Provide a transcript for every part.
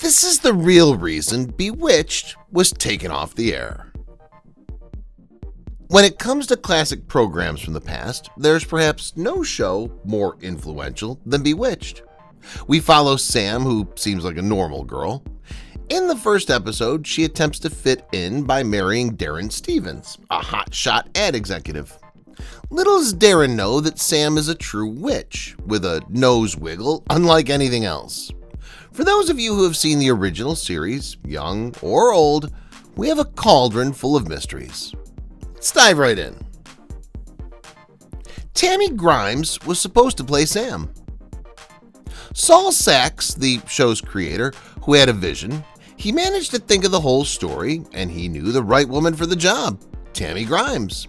This is the real reason Bewitched was taken off the air. When it comes to classic programs from the past, there's perhaps no show more influential than Bewitched. We follow Sam, who seems like a normal girl. In the first episode, she attempts to fit in by marrying Darren Stevens, a hotshot ad executive. Little does Darren know that Sam is a true witch, with a nose wiggle unlike anything else. For those of you who have seen the original series, young or old, we have a cauldron full of mysteries. Let's dive right in. Tammy Grimes was supposed to play Sam. Saul Sachs, the show's creator, who had a vision, he managed to think of the whole story, and he knew the right woman for the job, Tammy Grimes.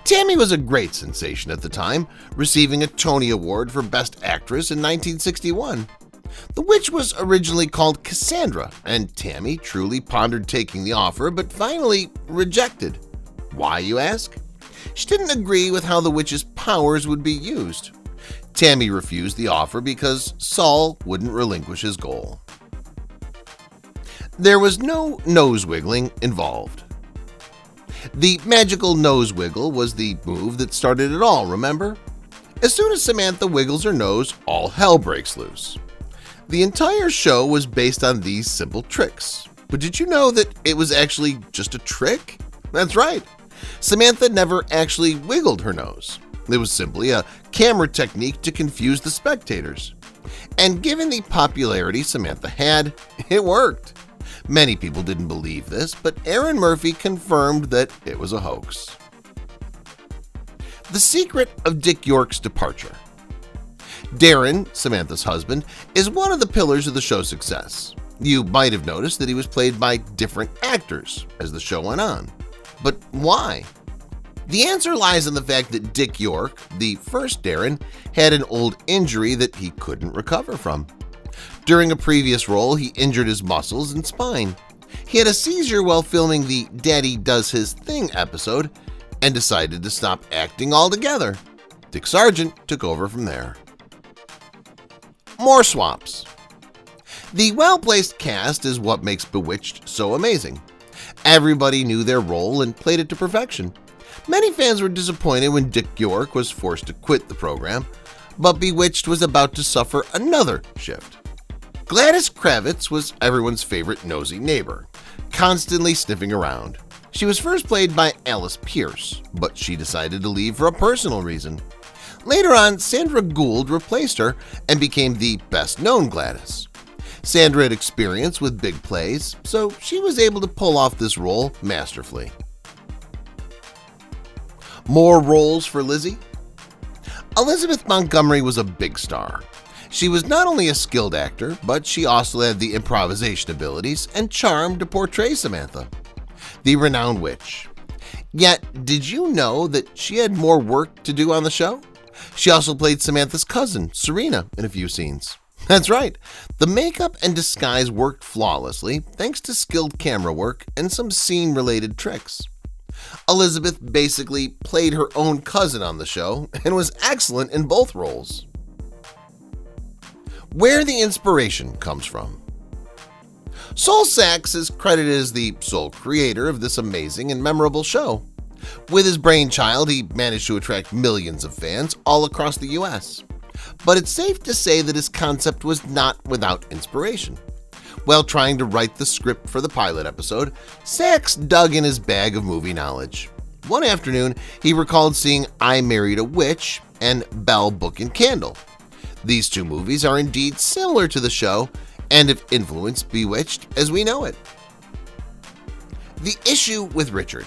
Tammy was a great sensation at the time, receiving a Tony Award for Best Actress in 1961. The witch was originally called Cassandra, and Tammy truly pondered taking the offer, but finally rejected. Why, you ask? She didn't agree with how the witch's powers would be used. Tammy refused the offer because Saul wouldn't relinquish his goal. There was no nose wiggling involved. The magical nose wiggle was the move that started it all, remember? As soon as Samantha wiggles her nose, all hell breaks loose. The entire show was based on these simple tricks. But did you know that it was actually just a trick? That's right. Samantha never actually wiggled her nose. It was simply a camera technique to confuse the spectators. And given the popularity Samantha had, it worked. Many people didn't believe this, but Aaron Murphy confirmed that it was a hoax. The secret of Dick York's departure. Darren, Samantha's husband, is one of the pillars of the show's success. You might have noticed that he was played by different actors as the show went on. But why? The answer lies in the fact that Dick York, the first Darren, had an old injury that he couldn't recover from. During a previous role, he injured his muscles and spine. He had a seizure while filming the Daddy Does His Thing episode and decided to stop acting altogether. Dick Sargent took over from there. More swaps. The well-placed cast is what makes Bewitched so amazing. Everybody knew their role and played it to perfection. Many fans were disappointed when Dick York was forced to quit the program, but Bewitched was about to suffer another shift. Gladys Kravitz was everyone's favorite nosy neighbor, constantly sniffing around. She was first played by Alice Pierce, but she decided to leave for a personal reason. Later on, Sandra Gould replaced her and became the best-known Gladys. Sandra had experience with big plays, so she was able to pull off this role masterfully. More roles for Lizzie. Elizabeth Montgomery was a big star. She was not only a skilled actor, but she also had the improvisation abilities and charm to portray Samantha, the renowned witch. Yet, did you know that she had more work to do on the show? She also played Samantha's cousin, Serena, in a few scenes. That's right, the makeup and disguise worked flawlessly thanks to skilled camera work and some scene-related tricks. Elizabeth basically played her own cousin on the show and was excellent in both roles. Where the inspiration comes from. Saul Sachs is credited as the sole creator of this amazing and memorable show. With his brainchild, he managed to attract millions of fans all across the US. But it's safe to say that his concept was not without inspiration. While trying to write the script for the pilot episode, Sachs dug in his bag of movie knowledge. One afternoon, he recalled seeing I Married a Witch and Bell, Book and Candle. These two movies are indeed similar to the show and have influenced Bewitched as we know it. The issue with Richard.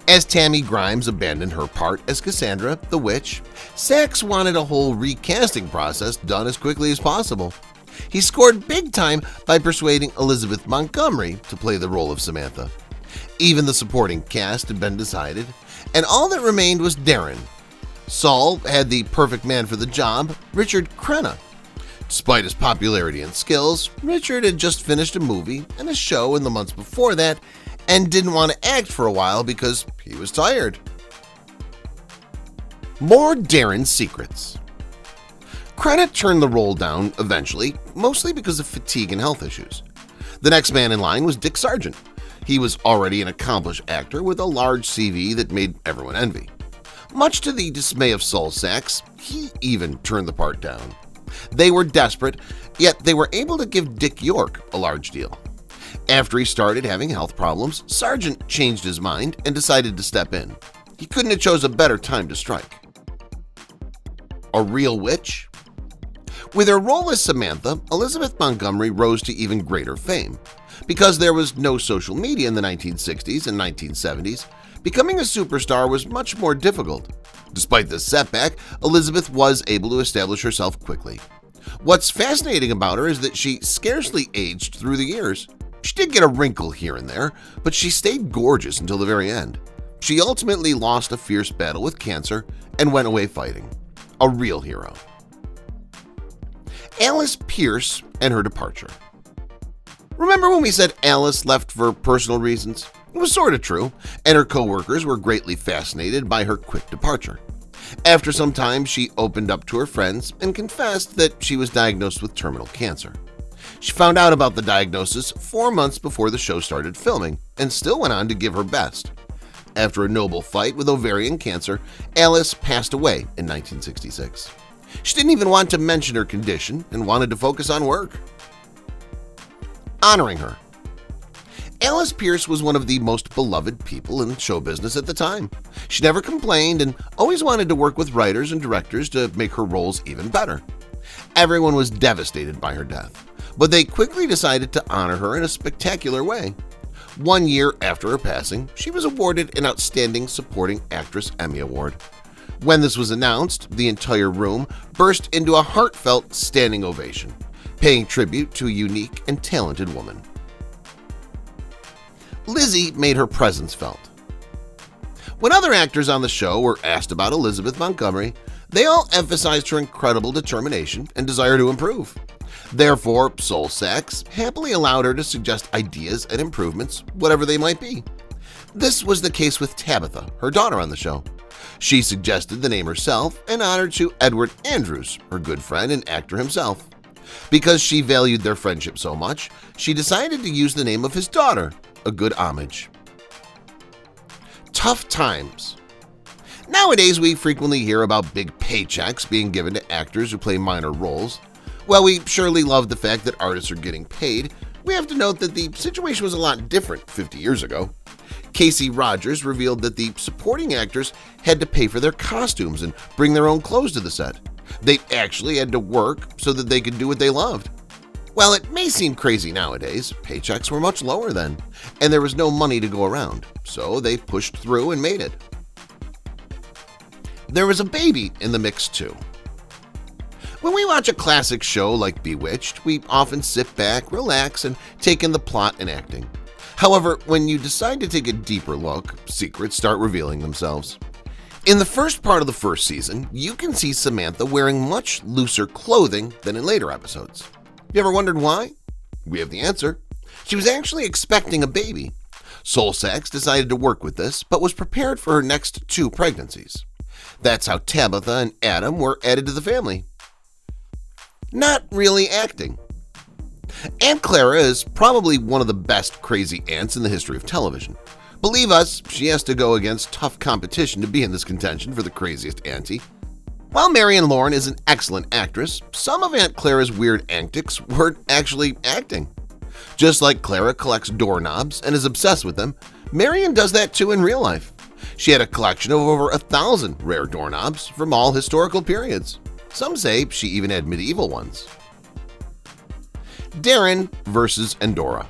As Tammy Grimes abandoned her part as Cassandra, the witch, Sachs wanted a whole recasting process done as quickly as possible. He scored big time by persuading Elizabeth Montgomery to play the role of Samantha. Even the supporting cast had been decided, and all that remained was Darren. Saul had the perfect man for the job, Richard Crenna. Despite his popularity and skills, Richard had just finished a movie and a show in the months before that and didn't want to act for a while because he was tired. More Darren's secrets. Credit turned the role down eventually, mostly because of fatigue and health issues. The next man in line was Dick Sargent. He was already an accomplished actor with a large CV that made everyone envy. Much to the dismay of soul sacks, he even turned the part down. They were desperate, yet they were able to give Dick York a large deal. After he started having health problems, Sargent changed his mind and decided to step in. He couldn't have chose a better time to strike. A real witch? With her role as Samantha, Elizabeth Montgomery rose to even greater fame. Because there was no social media in the 1960s and 1970s, becoming a superstar was much more difficult. Despite this setback, Elizabeth was able to establish herself quickly. What's fascinating about her is that she scarcely aged through the years. She did get a wrinkle here and there, but she stayed gorgeous until the very end. She ultimately lost a fierce battle with cancer and went away fighting. A real hero. Alice Pierce and her departure. Remember when we said Alice left for personal reasons? It was sort of true, and her co-workers were greatly fascinated by her quick departure. After some time, she opened up to her friends and confessed that she was diagnosed with terminal cancer. She found out about the diagnosis 4 months before the show started filming and still went on to give her best. After a noble fight with ovarian cancer, Alice passed away in 1966. She didn't even want to mention her condition and wanted to focus on work. Honoring her. Alice Pierce was one of the most beloved people in show business at the time. She never complained and always wanted to work with writers and directors to make her roles even better. Everyone was devastated by her death, but they quickly decided to honor her in a spectacular way. 1 year after her passing, she was awarded an Outstanding Supporting Actress Emmy Award. When this was announced, the entire room burst into a heartfelt standing ovation, paying tribute to a unique and talented woman. Lizzie made her presence felt. When other actors on the show were asked about Elizabeth Montgomery, they all emphasized her incredible determination and desire to improve. Therefore, Soul Sacks happily allowed her to suggest ideas and improvements, whatever they might be. This was the case with Tabitha, her daughter on the show. She suggested the name herself in honor to Edward Andrews, her good friend and actor himself. Because she valued their friendship so much, she decided to use the name of his daughter, a good homage. Tough times. Nowadays, we frequently hear about big paychecks being given to actors who play minor roles. While we surely love the fact that artists are getting paid, we have to note that the situation was a lot different 50 years ago. Casey Rogers revealed that the supporting actors had to pay for their costumes and bring their own clothes to the set. They actually had to work so that they could do what they loved. While it may seem crazy nowadays, paychecks were much lower then, and there was no money to go around, so they pushed through and made it. There was a baby in the mix too. When we watch a classic show like Bewitched, we often sit back, relax, and take in the plot and acting. However, when you decide to take a deeper look, secrets start revealing themselves. In the first part of the first season, you can see Samantha wearing much looser clothing than in later episodes. You ever wondered why? We have the answer. She was actually expecting a baby. Soul Sacks decided to work with this, but was prepared for her next 2 pregnancies. That's how Tabitha and Adam were added to the family. Not really acting. Aunt Clara is probably one of the best crazy aunts in the history of television. Believe us, she has to go against tough competition to be in this contention for the craziest auntie. While Marion Lauren is an excellent actress, some of Aunt Clara's weird antics weren't actually acting. Just like Clara collects doorknobs and is obsessed with them, Marion does that too in real life. She had a collection of over 1,000 rare doorknobs from all historical periods. Some say she even had medieval ones. Darren versus Endora.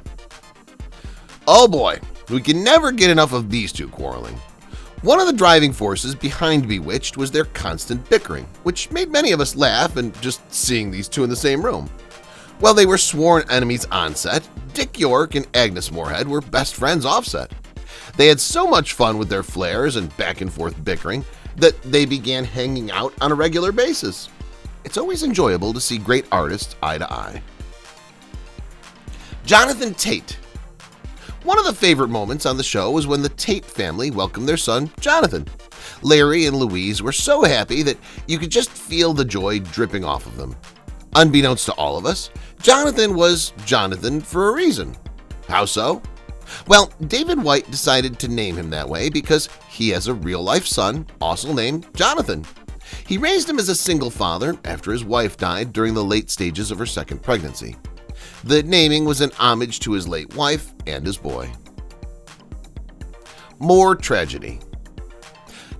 Oh boy, we can never get enough of these two quarreling. One of the driving forces behind Bewitched was their constant bickering, which made many of us laugh and just seeing these two in the same room. While they were sworn enemies on set, Dick York and Agnes Moorehead were best friends off set. They had so much fun with their flares and back and forth bickering that they began hanging out on a regular basis. It's always enjoyable to see great artists eye to eye. Jonathan Tate. One of the favorite moments on the show was when the Tate family welcomed their son, Jonathan. Larry and Louise were so happy that you could just feel the joy dripping off of them. Unbeknownst to all of us, Jonathan was Jonathan for a reason. How so? Well, David White decided to name him that way because he has a real-life son, also named Jonathan. He raised him as a single father after his wife died during the late stages of her second pregnancy. The naming was an homage to his late wife and his boy. More tragedy.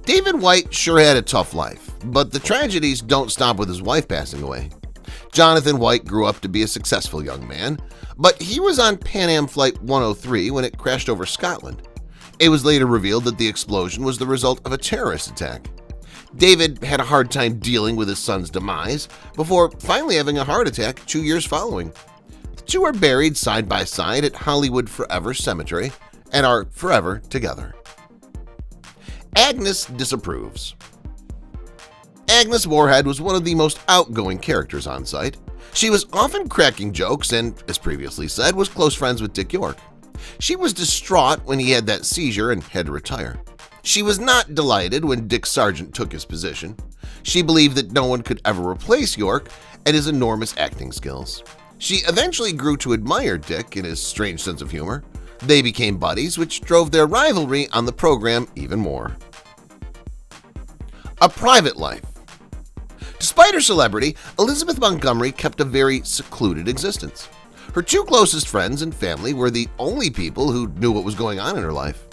David White sure had a tough life, but the tragedies don't stop with his wife passing away. Jonathan White grew up to be a successful young man, but he was on Pan Am Flight 103 when it crashed over Scotland. It was later revealed that the explosion was the result of a terrorist attack. David had a hard time dealing with his son's demise before finally having a heart attack 2 years following. The two are buried side by side at Hollywood Forever Cemetery and are forever together. Agnes disapproves. Agnes Moorehead was one of the most outgoing characters on site. She was often cracking jokes and, as previously said, was close friends with Dick York. She was distraught when he had that seizure and had to retire. She was not delighted when Dick Sargent took his position. She believed that no one could ever replace York and his enormous acting skills. She eventually grew to admire Dick and his strange sense of humor. They became buddies, which drove their rivalry on the program even more. A private life. Despite her celebrity, Elizabeth Montgomery kept a very secluded existence. Her two closest friends and family were the only people who knew what was going on in her life.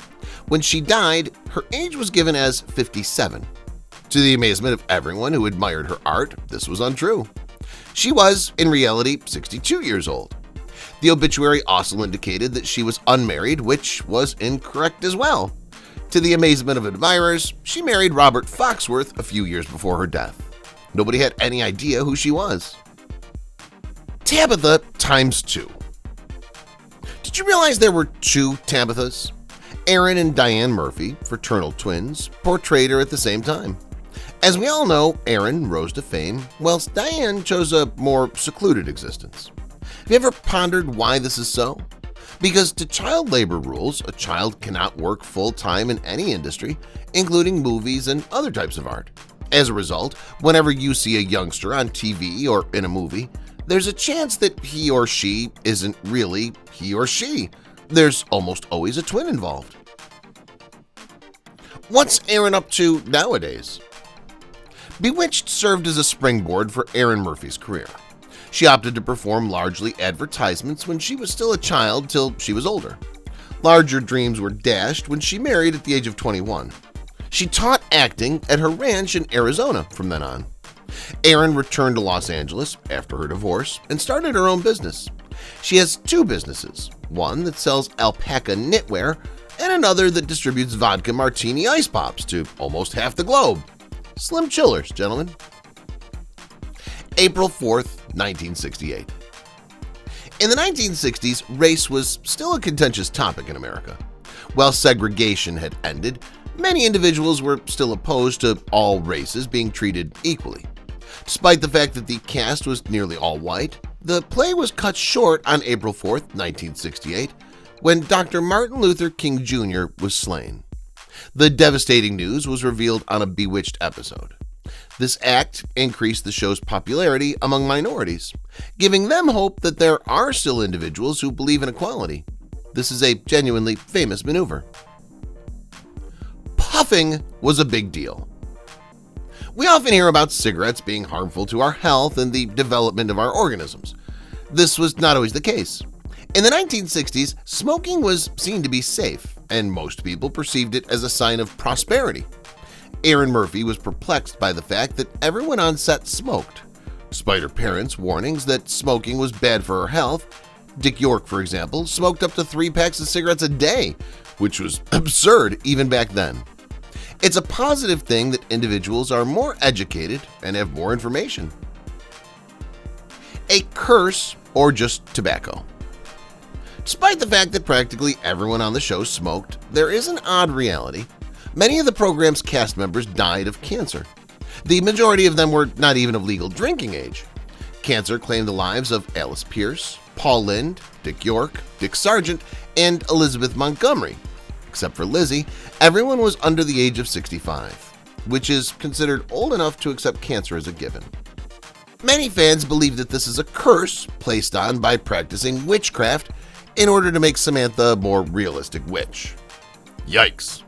When she died, her age was given as 57. To the amazement of everyone who admired her art, this was untrue. She was, in reality, 62 years old. The obituary also indicated that she was unmarried, which was incorrect as well. To the amazement of admirers, she married Robert Foxworth a few years before her death. Nobody had any idea who she was. Tabitha times 2. Did you realize there were two Tabithas? Aaron and Diane Murphy, fraternal twins, portrayed her at the same time. As we all know, Aaron rose to fame, whilst Diane chose a more secluded existence. Have you ever pondered why this is so? Because to child labor rules, a child cannot work full-time in any industry, including movies and other types of art. As a result, whenever you see a youngster on TV or in a movie, there's a chance that he or she isn't really he or she. There's almost always a twin involved. What's Aaron up to nowadays? Bewitched served as a springboard for Aaron Murphy's career. She opted to perform largely advertisements when she was still a child till she was older. Larger dreams were dashed when she married at the age of 21. She taught acting at her ranch in Arizona from then on. Aaron returned to Los Angeles after her divorce and started her own business. She has two businesses, one that sells alpaca knitwear and another that distributes vodka martini ice pops to almost half the globe. Slim chillers, gentlemen. April 4th, 1968. In the 1960s, race was still a contentious topic in America. While segregation had ended, many individuals were still opposed to all races being treated equally. Despite the fact that the cast was nearly all white, the play was cut short on April 4th, 1968, when Dr. Martin Luther King Jr. was slain. The devastating news was revealed on a Bewitched episode. This act increased the show's popularity among minorities, giving them hope that there are still individuals who believe in equality. This is a genuinely famous maneuver. Puffing was a big deal. We often hear about cigarettes being harmful to our health and the development of our organisms. This was not always the case. In the 1960s, smoking was seen to be safe, and most people perceived it as a sign of prosperity. Erin Murphy was perplexed by the fact that everyone on set smoked. Despite her parents' warnings that smoking was bad for her health, Dick York, for example, smoked up to 3 packs of cigarettes a day, which was absurd even back then. It's a positive thing that individuals are more educated and have more information. A curse or just tobacco. Despite the fact that practically everyone on the show smoked, there is an odd reality. Many of the program's cast members died of cancer. The majority of them were not even of legal drinking age. Cancer claimed the lives of Alice Pierce, Paul Lynde, Dick York, Dick Sargent, and Elizabeth Montgomery. Except for Lizzie, everyone was under the age of 65. which is considered old enough to accept cancer as a given. Many fans believe that this is a curse placed on by practicing witchcraft in order to make Samantha a more realistic witch. Yikes.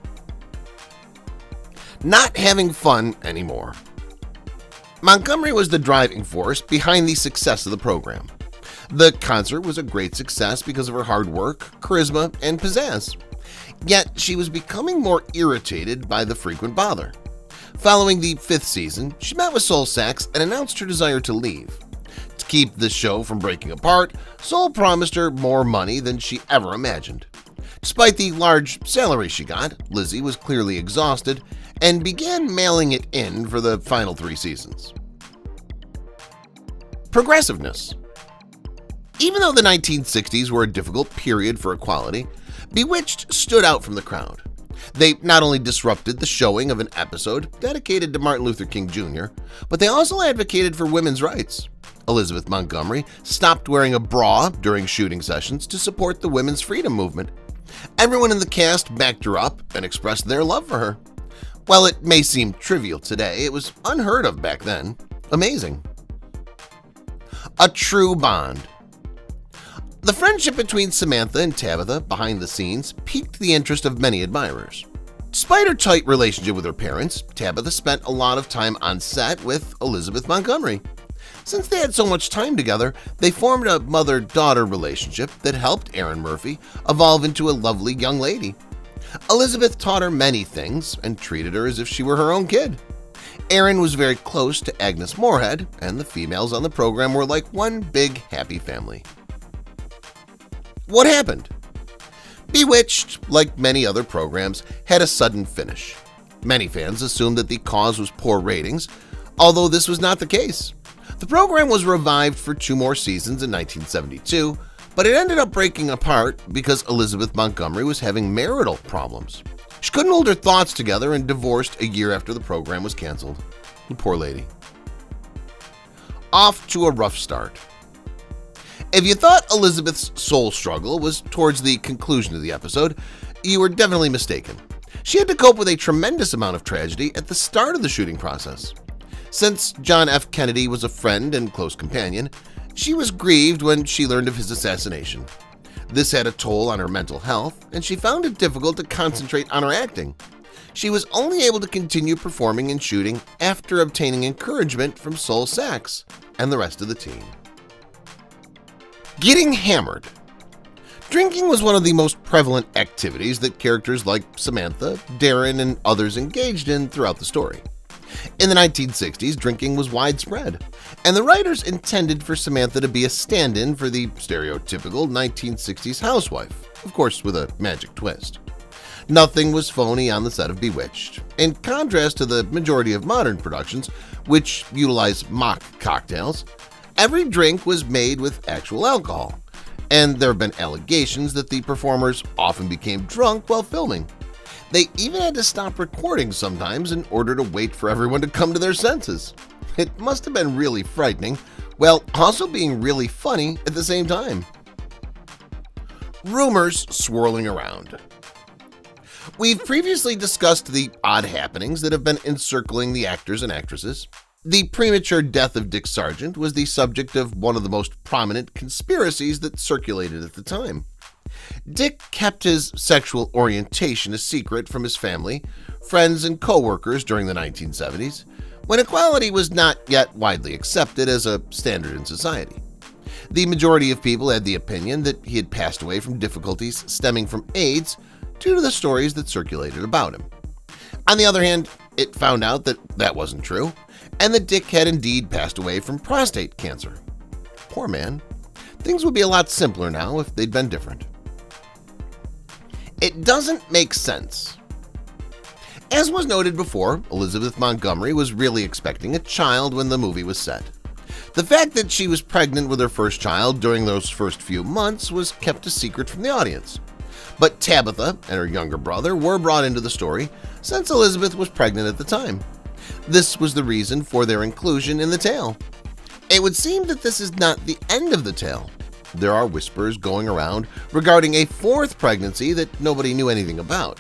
Not having fun anymore. Montgomery was the driving force behind the success of the program. The concert was a great success because of her hard work, charisma, and pizzazz. Yet she was becoming more irritated by the frequent bother. Following the 5th season, she met with Soul Sax and announced her desire to leave. To keep the show from breaking apart, Soul promised her more money than she ever imagined. Despite the large salary she got, Lizzie was clearly exhausted and began mailing it in for the final 3 seasons. Progressiveness. Even though the 1960s were a difficult period for equality, Bewitched stood out from the crowd. They not only disrupted the showing of an episode dedicated to Martin Luther King Jr., but they also advocated for women's rights. Elizabeth Montgomery stopped wearing a bra during shooting sessions to support the women's freedom movement. Everyone in the cast backed her up and expressed their love for her. While it may seem trivial today, it was unheard of back then. Amazing. A true bond. The friendship between Samantha and Tabitha behind the scenes piqued the interest of many admirers. Despite her tight relationship with her parents, Tabitha spent a lot of time on set with Elizabeth Montgomery. Since they had so much time together, they formed a mother-daughter relationship that helped Erin Murphy evolve into a lovely young lady. Elizabeth taught her many things and treated her as if she were her own kid. Erin was very close to Agnes Moorehead, and the females on the program were like one big happy family. What happened? Bewitched, like many other programs, had a sudden finish. Many fans assumed that the cause was poor ratings, although this was not the case. The program was revived for 2 more seasons in 1972, but it ended up breaking apart because Elizabeth Montgomery was having marital problems. She couldn't hold her thoughts together and divorced a year after the program was canceled. The poor lady. Off to a rough start. If you thought Elizabeth's soul struggle was towards the conclusion of the episode, you were definitely mistaken. She had to cope with a tremendous amount of tragedy at the start of the shooting process. Since John F. Kennedy was a friend and close companion, she was grieved when she learned of his assassination. This had a toll on her mental health, and she found it difficult to concentrate on her acting. She was only able to continue performing and shooting after obtaining encouragement from Soul Sax and the rest of the team. Getting hammered. Drinking was one of the most prevalent activities that characters like Samantha, Darren, and others engaged in throughout the story. In the 1960s, drinking was widespread, and the writers intended for Samantha to be a stand-in for the stereotypical 1960s housewife, of course with a magic twist. Nothing was phony on the set of Bewitched. In contrast to the majority of modern productions, which utilize mock cocktails, every drink was made with actual alcohol, and there have been allegations that the performers often became drunk while filming. They even had to stop recording sometimes in order to wait for everyone to come to their senses. It must have been really frightening, while also being really funny at the same time. Rumors swirling around. We've previously discussed the odd happenings that have been encircling the actors and actresses. The premature death of Dick Sargent was the subject of one of the most prominent conspiracies that circulated at the time. Dick kept his sexual orientation a secret from his family, friends, and co-workers during the 1970s, when equality was not yet widely accepted as a standard in society. The majority of people had the opinion that he had passed away from difficulties stemming from AIDS due to the stories that circulated about him. On the other hand, it found out that that wasn't true, and that Dick had indeed passed away from prostate cancer. Poor man. Things would be a lot simpler now if they'd been different. It doesn't make sense. As was noted before, Elizabeth Montgomery was really expecting a child when the movie was set. The fact that she was pregnant with her first child during those first few months was kept a secret from the audience. But Tabitha and her younger brother were brought into the story since Elizabeth was pregnant at the time. This was the reason for their inclusion in the tale. It would seem that this is not the end of the tale. There are whispers going around regarding a 4th pregnancy that nobody knew anything about.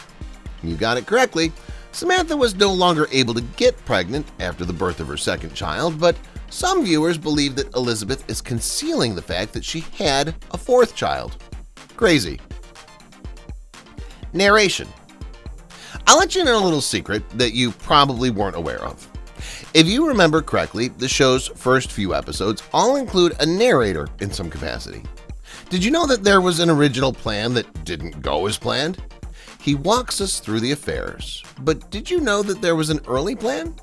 You got it correctly. Samantha was no longer able to get pregnant after the birth of her second child, but some viewers believe that Elizabeth is concealing the fact that she had a fourth child. Crazy. Narration. I'll let you in on a little secret that you probably weren't aware of. If you remember correctly, the show's first few episodes all include a narrator in some capacity. Did you know that there was an original plan that didn't go as planned? He walks us through the affairs, but did you know that there was an early plan?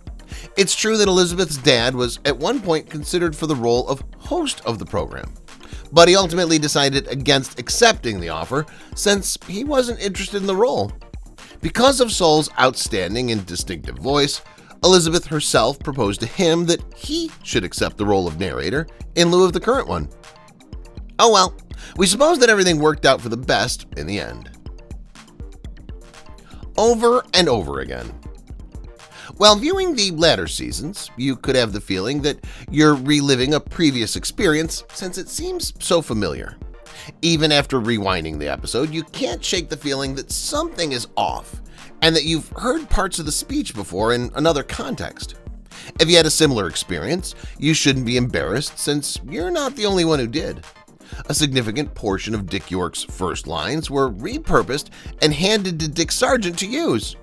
It's true that Elizabeth's dad was at one point considered for the role of host of the program, but he ultimately decided against accepting the offer since he wasn't interested in the role. Because of Sol's outstanding and distinctive voice, Elizabeth herself proposed to him that he should accept the role of narrator in lieu of the current one. Oh well, we suppose that everything worked out for the best in the end. Over and over again. While viewing the latter seasons, you could have the feeling that you're reliving a previous experience since it seems so familiar. Even after rewinding the episode, you can't shake the feeling that something is off and that you've heard parts of the speech before in another context. If you had a similar experience, you shouldn't be embarrassed since you're not the only one who did. A significant portion of Dick York's first lines were repurposed and handed to Dick Sargent to use,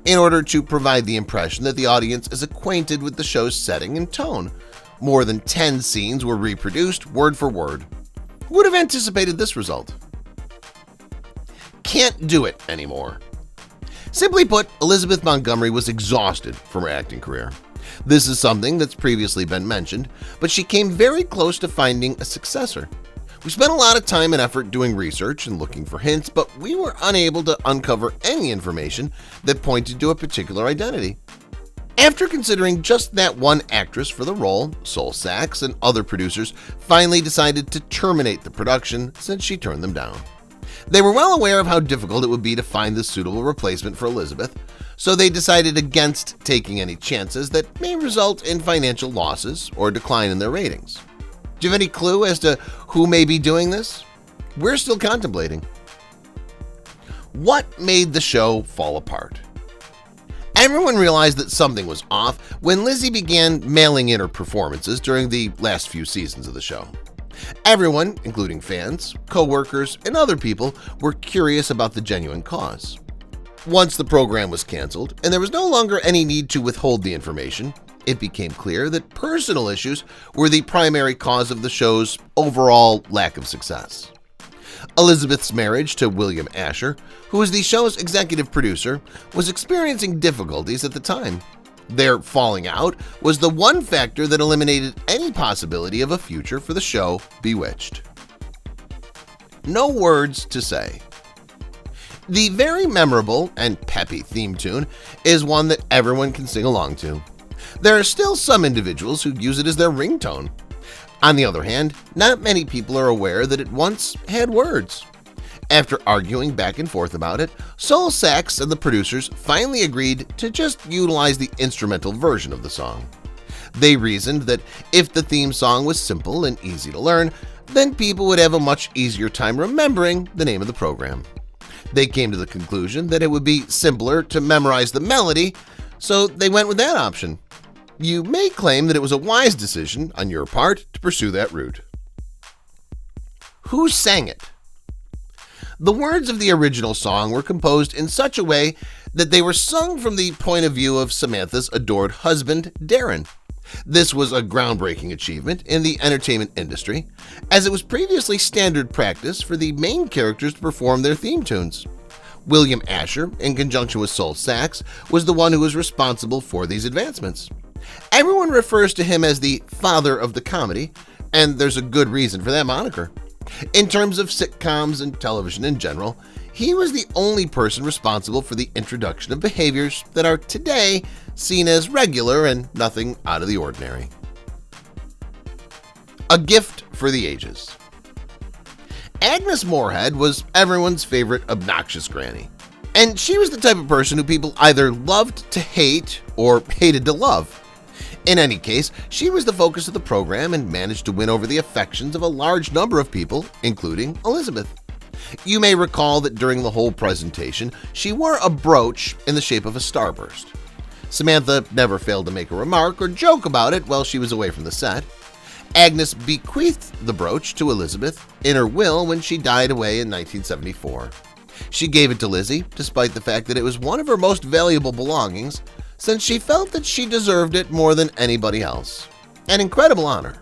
in order to provide the impression that the audience is acquainted with the show's setting and tone. More than 10 scenes were reproduced word for word. Who would have anticipated this result? Can't do it anymore. Simply put, Elizabeth Montgomery was exhausted from her acting career. This is something that's previously been mentioned, but she came very close to finding a successor. We spent a lot of time and effort doing research and looking for hints, but we were unable to uncover any information that pointed to a particular identity. After considering just that one actress for the role, Sol Sachs and other producers finally decided to terminate the production since she turned them down. They were well aware of how difficult it would be to find the suitable replacement for Elizabeth, so they decided against taking any chances that may result in financial losses or decline in their ratings. Do you have any clue as to who may be doing this? We're still contemplating. What made the show fall apart? Everyone realized that something was off when Lizzie began mailing in her performances during the last few seasons of the show. Everyone, including fans, co-workers, and other people, were curious about the genuine cause. Once the program was canceled and there was no longer any need to withhold the information, it became clear that personal issues were the primary cause of the show's overall lack of success. Elizabeth's marriage to William Asher, who was the show's executive producer, was experiencing difficulties at the time. Their falling out was the one factor that eliminated any possibility of a future for the show Bewitched. No words to say. The very memorable and peppy theme tune is one that everyone can sing along to. There are still some individuals who use it as their ringtone. On the other hand, not many people are aware that it once had words. After arguing back and forth about it, Sol Sachs and the producers finally agreed to just utilize the instrumental version of the song. They reasoned that if the theme song was simple and easy to learn, then people would have a much easier time remembering the name of the program. They came to the conclusion that it would be simpler to memorize the melody, so they went with that option. You may claim that it was a wise decision on your part to pursue that route. Who sang it? The words of the original song were composed in such a way that they were sung from the point of view of Samantha's adored husband, Darren. This was a groundbreaking achievement in the entertainment industry, as it was previously standard practice for the main characters to perform their theme tunes. William Asher, in conjunction with Sol Sachs, was the one who was responsible for these advancements. Everyone refers to him as the father of the comedy, and there's a good reason for that moniker. In terms of sitcoms and television in general, he was the only person responsible for the introduction of behaviors that are today seen as regular and nothing out of the ordinary. A gift for the ages. Agnes Moorehead was everyone's favorite obnoxious granny, and she was the type of person who people either loved to hate or hated to love. In any case, she was the focus of the program and managed to win over the affections of a large number of people, including Elizabeth. You may recall that during the whole presentation, she wore a brooch in the shape of a starburst. Samantha never failed to make a remark or joke about it while she was away from the set. Agnes bequeathed the brooch to Elizabeth in her will when she died away in 1974. She gave it to Lizzie, despite the fact that it was one of her most valuable belongings, since she felt that she deserved it more than anybody else. An incredible honor.